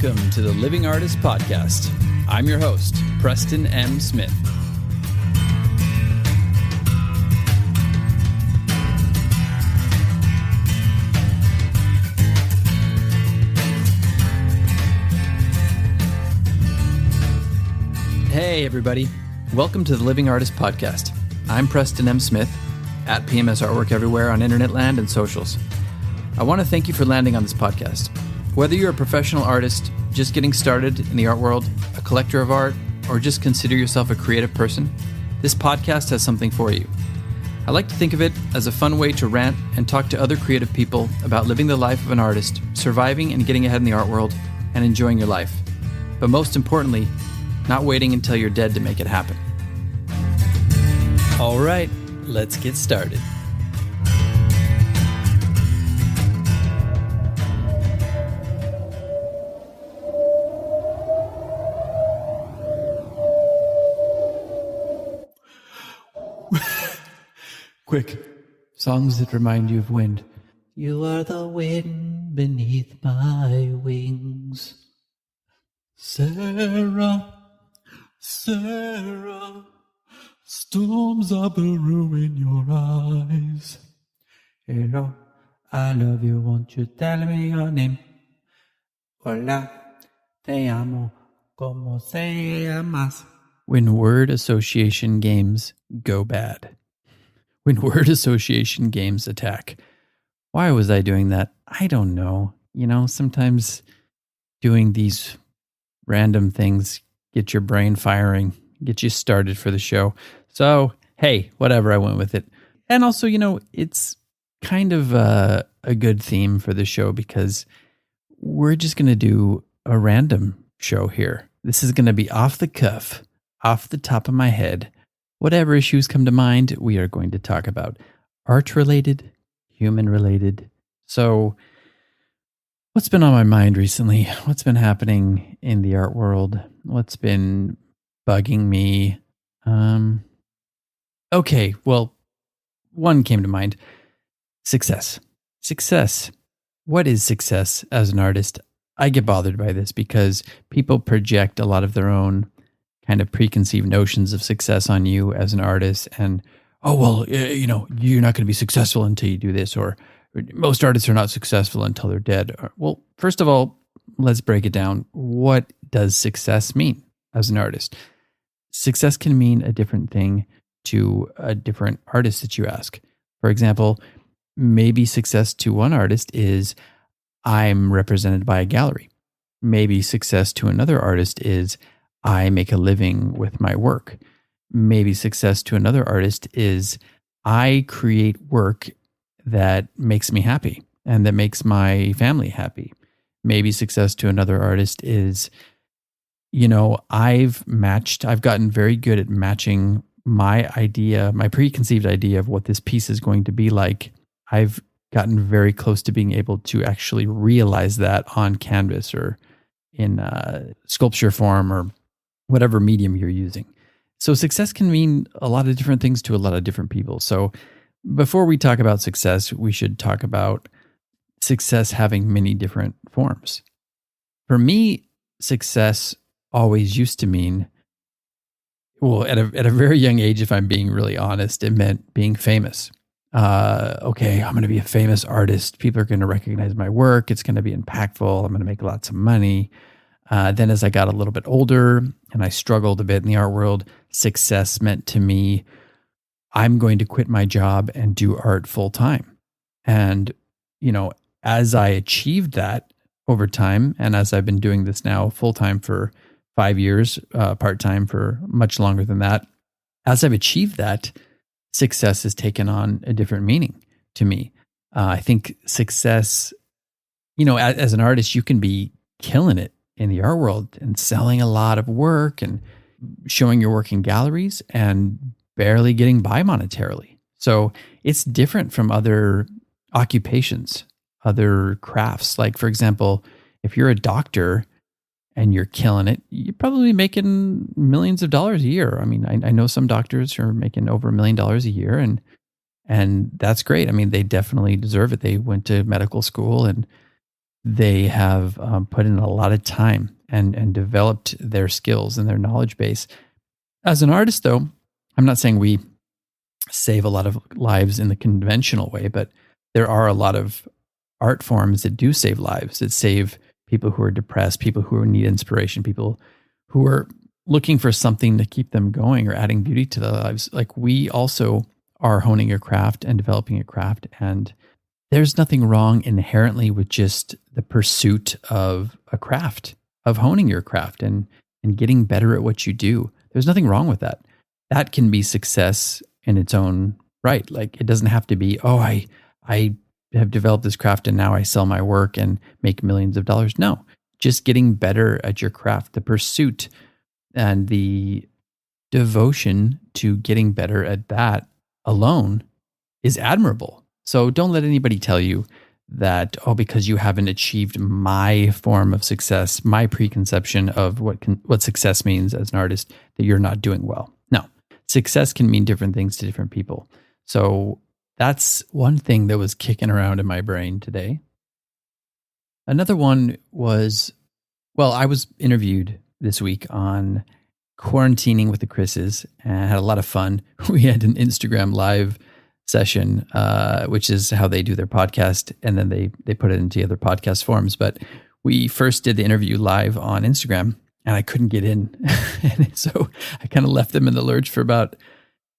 Welcome to the Living Artist Podcast. I'm your host, Preston M. Smith. Hey, everybody. Welcome to the Living Artist Podcast. I'm Preston M. Smith, at PMS Artwork everywhere on internet land and socials. I want to thank you for landing on this podcast. Whether you're a professional artist, just getting started in the art world, a collector of art, or just consider yourself a creative person, this podcast has something for you. I like to think of it as a fun way to rant and talk to other creative people about living the life of an artist, surviving and getting ahead in the art world, and enjoying your life. But most importantly, not waiting until you're dead to make it happen. All right, let's get started. Quick, songs that remind you of wind. You are the wind beneath my wings. Sarah, Sarah, storms are brewing your eyes. Hello, I love you, won't you tell me your name? Hola, te amo, como se llamas? When word association games go bad. When word association games attack. Why was I doing that? I don't know. You know, sometimes doing these random things get your brain firing, get you started for the show. So, hey, whatever, I went with it. And also, you know, it's kind of a good theme for the show because we're just going to do a random show here. This is going to be off the cuff, off the top of my head. Whatever issues come to mind, we are going to talk about art-related, human-related. So, what's been on my mind recently? What's been happening in the art world? What's been bugging me? Okay, well, one came to mind. Success. Success. What is success as an artist? I get bothered by this because people project a lot of their own kind of preconceived notions of success on you as an artist. And, oh, well, you know, you're not going to be successful until you do this, or most artists are not successful until they're dead. Well, first of all, let's break it down. What does success mean as an artist? Success can mean a different thing to a different artist that you ask. For example, maybe success to one artist is I'm represented by a gallery. Maybe success to another artist is I make a living with my work. Maybe success to another artist is I create work that makes me happy and that makes my family happy. Maybe success to another artist is, you know, I've gotten very good at matching my idea, my preconceived idea of what this piece is going to be like. I've gotten very close to being able to actually realize that on canvas or in sculpture form or whatever medium you're using. So success can mean a lot of different things to a lot of different people. So before we talk about success, we should talk about success having many different forms. For me, success always used to mean, well, at a very young age, if I'm being really honest, it meant being famous. Okay, I'm going to be a famous artist. People are going to recognize my work. It's going to be impactful. I'm going to make lots of money. Then as I got a little bit older and I struggled a bit in the art world, success meant to me, I'm going to quit my job and do art full time. And, you know, as I achieved that over time, and as I've been doing this now full time for 5 years, part time for much longer than that, as I've achieved that, success has taken on a different meaning to me. I think success, you know, as an artist, you can be killing it in the art world and selling a lot of work and showing your work in galleries and barely getting by monetarily. So it's different from other occupations, other crafts. Like, for example, if you're a doctor and you're killing it, you're probably making millions of dollars a year. I mean, I know some doctors who are making over $1 million a year, and that's great. I mean, they definitely deserve it. They went to medical school and they have put in a lot of time and developed their skills and their knowledge base. As an artist, though, I'm not saying we save a lot of lives in the conventional way, but there are a lot of art forms that do save lives, that save people who are depressed, people who need inspiration, people who are looking for something to keep them going or adding beauty to their lives. Like, we also are honing a craft and developing a craft. And there's nothing wrong inherently with just the pursuit of a craft, of honing your craft and getting better at what you do. There's nothing wrong with that. That can be success in its own right. Like, it doesn't have to be, oh, I have developed this craft and now I sell my work and make millions of dollars. No, just getting better at your craft, the pursuit and the devotion to getting better at that alone is admirable. So don't let anybody tell you that, oh, because you haven't achieved my form of success, my preconception of what success means as an artist, that you're not doing well. No, success can mean different things to different people. So that's one thing that was kicking around in my brain today. Another one was, well, I was interviewed this week on quarantining with the Chris's and had a lot of fun. We had an Instagram live session, which is how they do their podcast, and then they put it into other podcast forms. But we first did the interview live on Instagram, and I couldn't get in. And so I kind of left them in the lurch for about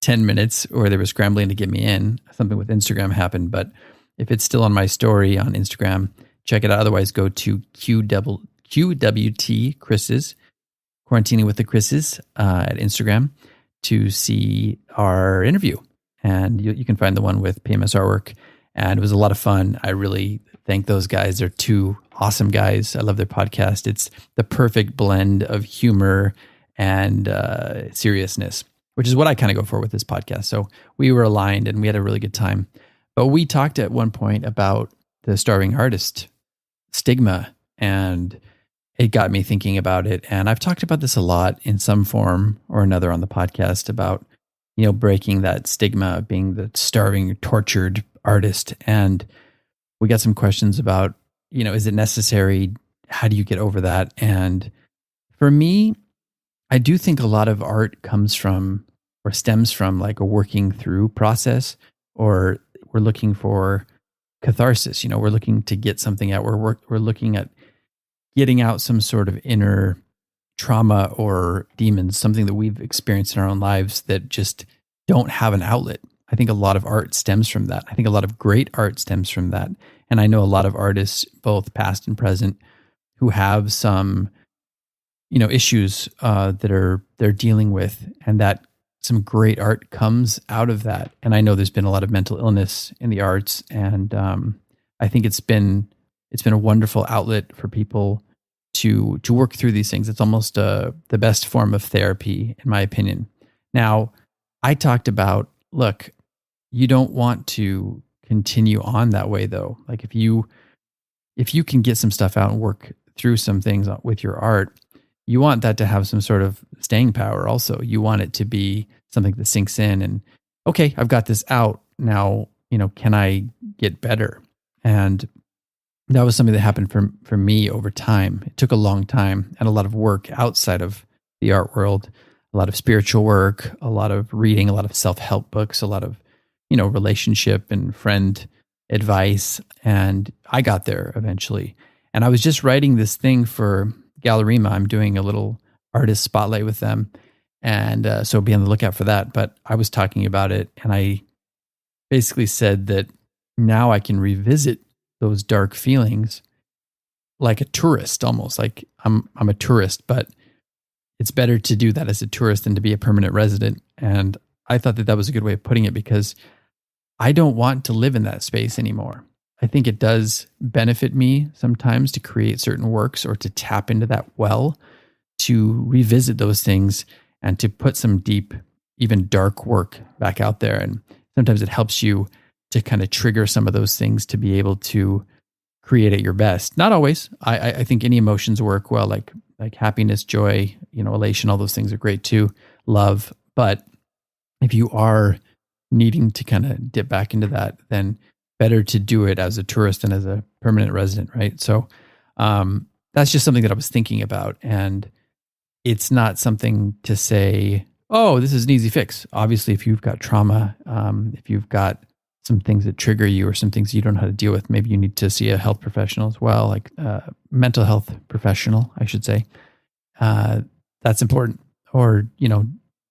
10 minutes, or they were scrambling to get me in. Something with Instagram happened, but if it's still on my story on Instagram, check it out. Otherwise, go to QWT Chris's, Quarantining with the Chris's at Instagram to see our interview. And you can find the one with PMS artwork. And it was a lot of fun. I really thank those guys. They're two awesome guys. I love their podcast. It's the perfect blend of humor and seriousness, which is what I kind of go for with this podcast. So we were aligned and we had a really good time. But we talked at one point about the starving artist stigma, and it got me thinking about it. And I've talked about this a lot in some form or another on the podcast about, breaking that stigma of being the starving, tortured artist. And we got some questions about, is it necessary? How do you get over that? And for me, I do think a lot of art comes from or stems from like a working through process, or we're looking for catharsis. We're looking to get something out. We're looking at getting out some sort of inner trauma or demons, something that we've experienced in our own lives that just don't have an outlet. I think a lot of art stems from that. I think a lot of great art stems from that. And I know a lot of artists, both past and present, who have some, issues that they're dealing with, and that some great art comes out of that. And I know there's been a lot of mental illness in the arts, and I think it's been a wonderful outlet for people to work through these things. It's almost the best form of therapy, in my opinion. Now, I talked about, look, you don't want to continue on that way, though. Like, if you can get some stuff out and work through some things with your art, you want that to have some sort of staying power also. You want it to be something that sinks in and, okay, I've got this out now, can I get better? And that was something that happened for me over time. It took a long time and a lot of work outside of the art world, a lot of spiritual work, a lot of reading, a lot of self-help books, a lot of, relationship and friend advice. And I got there eventually. And I was just writing this thing for Gallerima. I'm doing a little artist spotlight with them. And so be on the lookout for that. But I was talking about it, and I basically said that now I can revisit those dark feelings like a tourist, almost like I'm a tourist, but it's better to do that as a tourist than to be a permanent resident. And I thought that was a good way of putting it, because I don't want to live in that space anymore. I think it does benefit me sometimes to create certain works or to tap into that well, to revisit those things and to put some deep, even dark work back out there. And sometimes it helps you to kind of trigger some of those things to be able to create at your best. Not always. I think any emotions work well, like happiness, joy, elation, all those things are great too, love. But if you are needing to kind of dip back into that, then better to do it as a tourist than as a permanent resident, right? So that's just something that I was thinking about. And it's not something to say, oh, this is an easy fix. Obviously, if you've got trauma, if you've got some things that trigger you or some things you don't know how to deal with, maybe you need to see a health professional as well, like mental health professional, I should say. That's important. Or,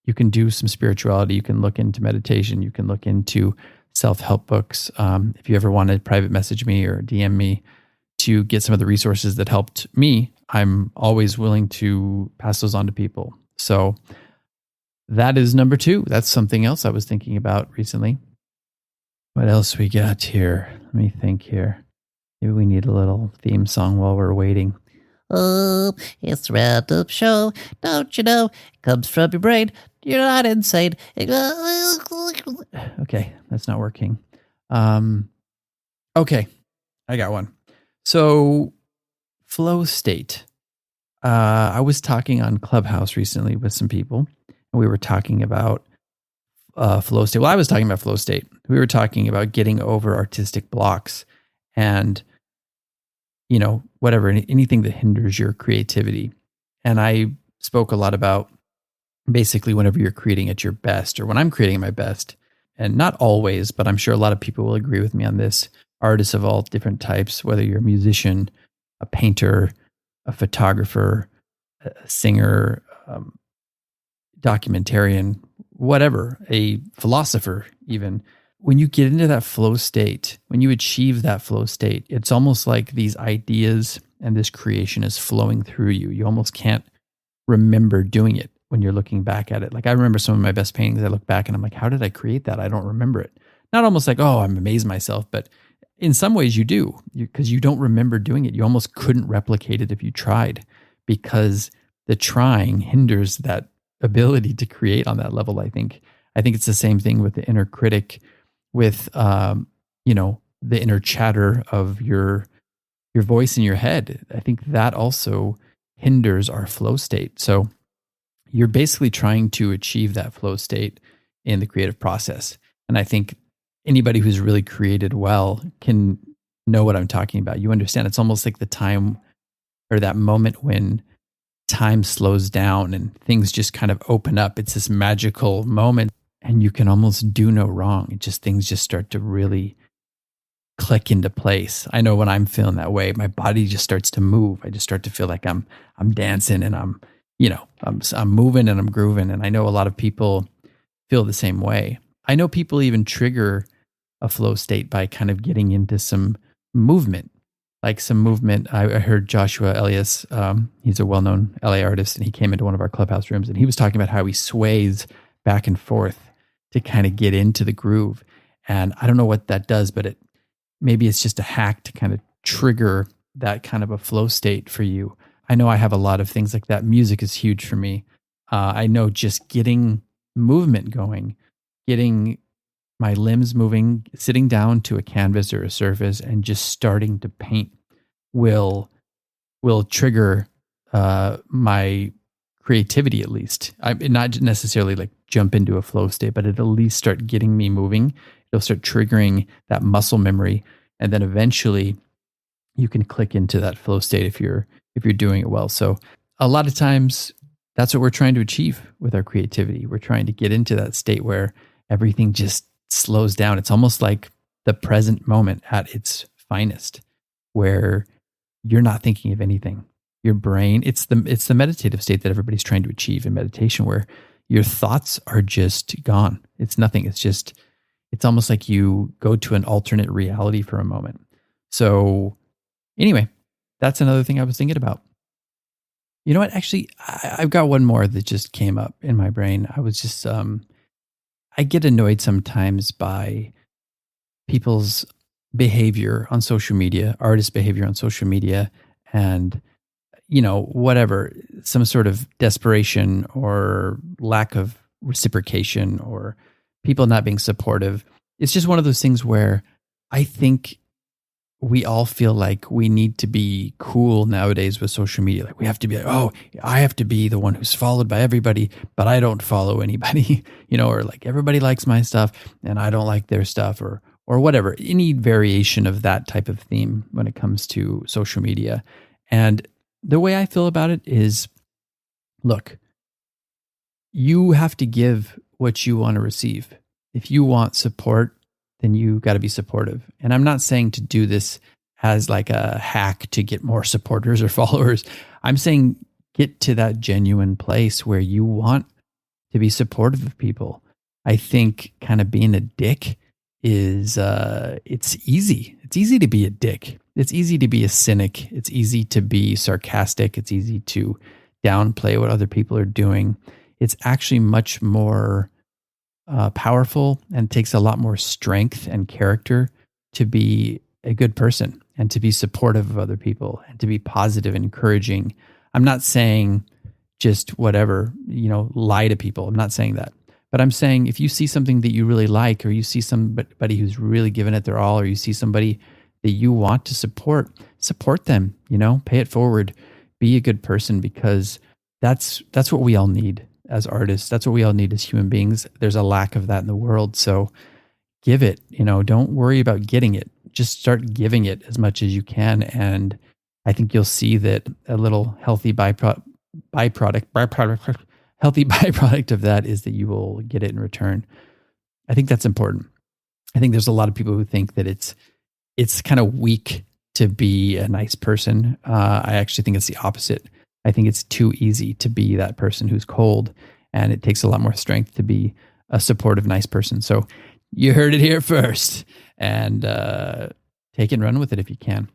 you can do some spirituality. You can look into meditation. You can look into self-help books. If you ever want to private message me or DM me to get some of the resources that helped me, I'm always willing to pass those on to people. So that is number 2. That's something else I was thinking about recently. What else we got here? Let me think here. Maybe we need a little theme song while we're waiting. Oh, it's the Roundup Show. Don't you know? It comes from your brain. You're not insane. Okay, that's not working. Okay, I got one. So, flow state. I was talking on Clubhouse recently with some people, and we were talking about flow state. Well, I was talking about flow state. We were talking about getting over artistic blocks and, whatever, anything that hinders your creativity. And I spoke a lot about basically whenever you're creating at your best, or when I'm creating my best, and not always, but I'm sure a lot of people will agree with me on this. Artists of all different types, whether you're a musician, a painter, a photographer, a singer, documentarian, whatever, a philosopher even, when you get into that flow state, when you achieve that flow state, it's almost like these ideas and this creation is flowing through you. You almost can't remember doing it when you're looking back at it. Like I remember some of my best paintings, I look back and I'm like, how did I create that? I don't remember it. Not almost like, oh, I'm amazed myself, but in some ways you do, because you don't remember doing it. You almost couldn't replicate it if you tried, because the trying hinders that ability to create on that level. I think it's the same thing with the inner critic, with the inner chatter of your voice in your head. I think that also hinders our flow state. So you're basically trying to achieve that flow state in the creative process. And I think anybody who's really created well can know what I'm talking about. You understand, it's almost like the time or that moment when time slows down and things just kind of open up. It's this magical moment and you can almost do no wrong. Things just start to really click into place. I know when I'm feeling that way, my body just starts to move. I just start to feel like I'm dancing and I'm moving and I'm grooving. And I know a lot of people feel the same way. I know people even trigger a flow state by kind of getting into some movement. Like some movement. I heard Joshua Elias, he's a well-known LA artist, and he came into one of our Clubhouse rooms and he was talking about how he sways back and forth to kind of get into the groove. And I don't know what that does, but maybe it's just a hack to kind of trigger that kind of a flow state for you. I know I have a lot of things like that. Music is huge for me. I know just getting movement going, getting my limbs moving, sitting down to a canvas or a surface and just starting to paint will trigger my creativity, at least. I'm not necessarily like jump into a flow state, but it'll at least start getting me moving. It'll start triggering that muscle memory. And then eventually you can click into that flow state if you're doing it well. So a lot of times that's what we're trying to achieve with our creativity. We're trying to get into that state where everything just slows down. It's almost like the present moment at its finest, where you're not thinking of anything. Your brain, it's the meditative state that everybody's trying to achieve in meditation, where your thoughts are just gone. It's nothing. It's almost like you go to an alternate reality for a moment. So anyway, that's another thing I was thinking about. You know what? Actually, I've got one more that just came up in my brain. I was just, I get annoyed sometimes by people's behavior on social media, artist behavior on social media, and, whatever, some sort of desperation or lack of reciprocation or people not being supportive. It's just one of those things where I think we all feel like we need to be cool nowadays with social media. Like we have to be like, oh, I have to be the one who's followed by everybody, but I don't follow anybody, or like everybody likes my stuff and I don't like their stuff or or whatever, any variation of that type of theme when it comes to social media. And the way I feel about it is, look, you have to give what you want to receive. If you want support, then you got to be supportive. And I'm not saying to do this as like a hack to get more supporters or followers. I'm saying get to that genuine place where you want to be supportive of people. I think kind of being a dick is, it's easy. It's easy to be a dick. It's easy to be a cynic. It's easy to be sarcastic. It's easy to downplay what other people are doing. It's actually much more powerful and takes a lot more strength and character to be a good person and to be supportive of other people and to be positive and encouraging. I'm not saying just whatever, lie to people. I'm not saying that. But I'm saying if you see something that you really like, or you see somebody who's really given it their all, or you see somebody that you want to support them, pay it forward, be a good person, because that's what we all need as artists. That's what we all need as human beings. There's a lack of that in the world. So give it, don't worry about getting it. Just start giving it as much as you can. And I think you'll see that a little healthy byproduct of that is that you will get it in return. I think that's important. I think there's a lot of people who think that it's kind of weak to be a nice person. I actually think it's the opposite. I think it's too easy to be that person who's cold, and it takes a lot more strength to be a supportive, nice person. So you heard it here first, and take it and run with it if you can.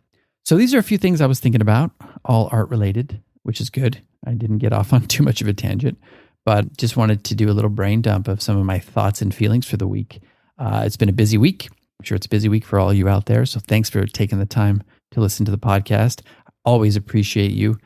So these are a few things I was thinking about, all art related, which is good. I didn't get off on too much of a tangent, but just wanted to do a little brain dump of some of my thoughts and feelings for the week. It's been a busy week. I'm sure it's a busy week for all you out there. So thanks for taking the time to listen to the podcast. Always appreciate you.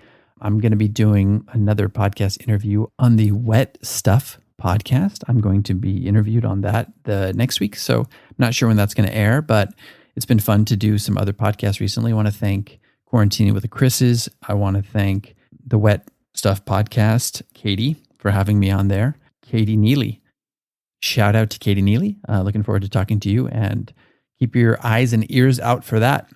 I'm going to be doing another podcast interview on the Wet Stuff podcast. I'm going to be interviewed on that the next week. So I'm not sure when that's going to air, but it's been fun to do some other podcasts recently. I want to thank Quarantining with the Chris's. I want to thank the Wet Stuff podcast, Katie, for having me on there. Katie Neely. Shout out to Katie Neely. Looking forward to talking to you, and keep your eyes and ears out for that.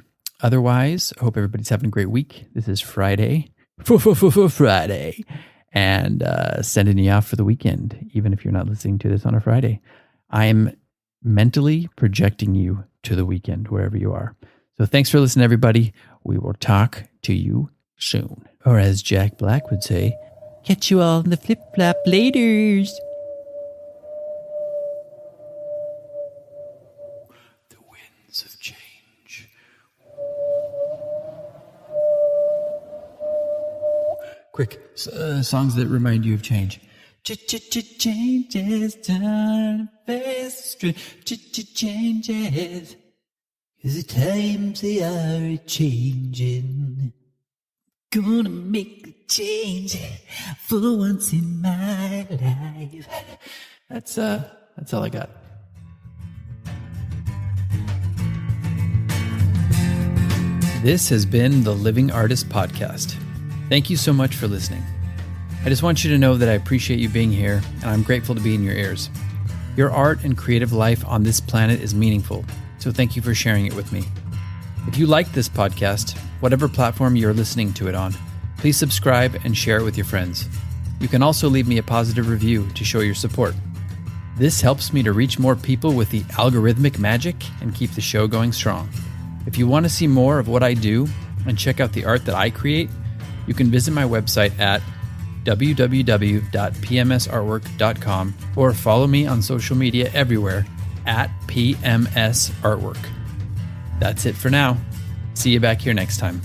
Otherwise, I hope everybody's having a great week. This is Friday. Friday. And sending you off for the weekend, even if you're not listening to this on a Friday. I'm mentally projecting you to the weekend, wherever you are. So thanks for listening, everybody. We will talk to you soon. Or as Jack Black would say, catch you all in the flip-flop laters. The winds of change. Quick, songs that remind you of change. Changes, turn face straight. Changes, 'cause the times they are changing. Gonna make a change for once in my life. That's all I got. This has been the Living Artist Podcast. Thank you so much for listening. I just want you to know that I appreciate you being here, and I'm grateful to be in your ears. Your art and creative life on this planet is meaningful, so thank you for sharing it with me. If you like this podcast, whatever platform you're listening to it on, please subscribe and share it with your friends. You can also leave me a positive review to show your support. This helps me to reach more people with the algorithmic magic and keep the show going strong. If you want to see more of what I do and check out the art that I create, you can visit my website at www.pmsartwork.com or follow me on social media everywhere at PMS Artwork. That's it for now. See you back here next time.